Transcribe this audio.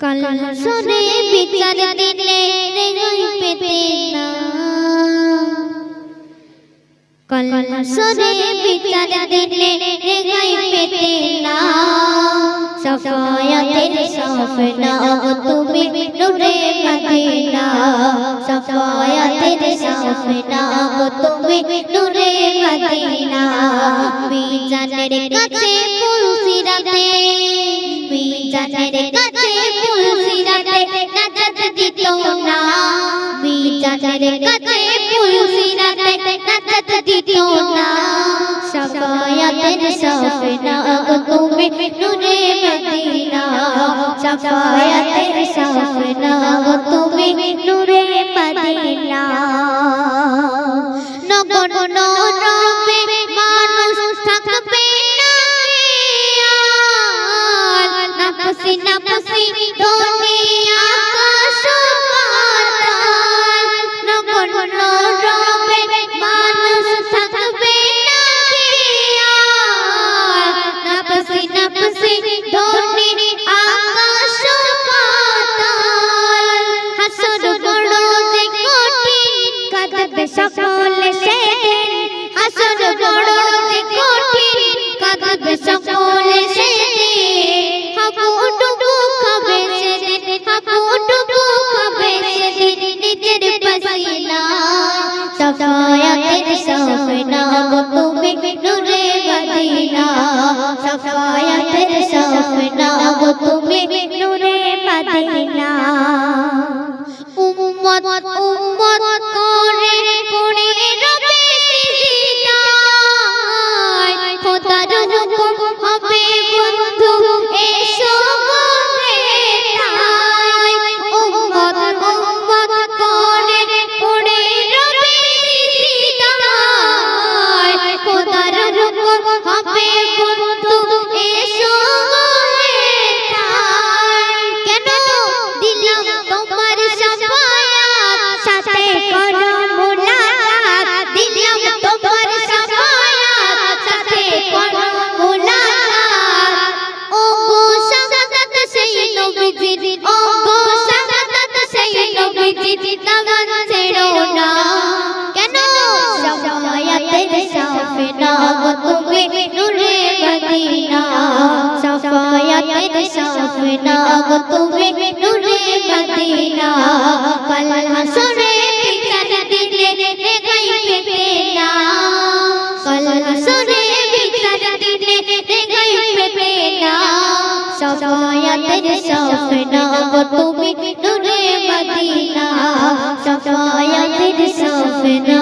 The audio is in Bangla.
কাল হাসরে বিচার দিলে রেহাই পেতে না, কাল হাসরে বিচার দিলে রেহাই পেতে না। শাফায়াতের সাফনা তুমি নূরে মদিনা, শাফায়াতের সাফনা তুমি নূরে মদিনা। মিজানের কাছে পুলসিরাতে, মিজানের কাছে পুলসিরাতে নাজাত দিত না, মিজানের কাছে পুলসিরাতে নাজাত দিত না। শাফায়াতের সাফনা তুমি নূরে মদিনা, শাফায়াতের সাফনা তুমি নূরে মদিনা। নগর নরবে মানুষ থাকবে না, নাফসি নাফসি দুনিয়া আকাশ পাতাল। নগর নরবে মানুষ থাকবে না, নাফসি নাফসি দুনিয়া আকাশ পাতাল। হাসর বড় যে কঠিন কাঁদবে সকলে সেদিন, হাসর বড় যে কঠিন কাঁদবে সকলে সেদিন। হাবুডুবু খাবে সেদিন, হাবুডুবু খাবে সেদিন নিজের পসিনা। শাফায়াতের সাফনা তুমি নূরে মদিনা, শাফায়াতের সাফনা তুমি নূরে মদিনা। উম্মত উম্মত করে পড়ে রবে সিজদায়, খোদার হুকুম হবে বন্ধু এসো ঘরে ঠাই। উম্মত উম্মত করে পড়ে রবে সিজদায়, খোদার হুকুম হবে বন্ধু এসো ঘরে ঠাই। কেন দিলাম তোমার শাফায়াত, সাথে করো মুলাকাত। দিলাম তোমার শাফায়াত, সাথে করো মুলাকাত। ও গো শাহাদাত সেই নবীজি, ও গো শাহাদাত সেই নবীজি দামান ছেড়ো না। কেন শাফায়াতের সাফনা তুমি নূরে মদিনা, শাফায়াতের সাফনা তুমি নূরে মদিনা। কাল হাসরে বিচার দিলে রেহাই পেতে না, কাল হাসরে বিচার দিলে রেহাই পেতে না। শাফায়াতের সাফনা তুমি নূরে মদিনা, শাফায়াতের সাফনা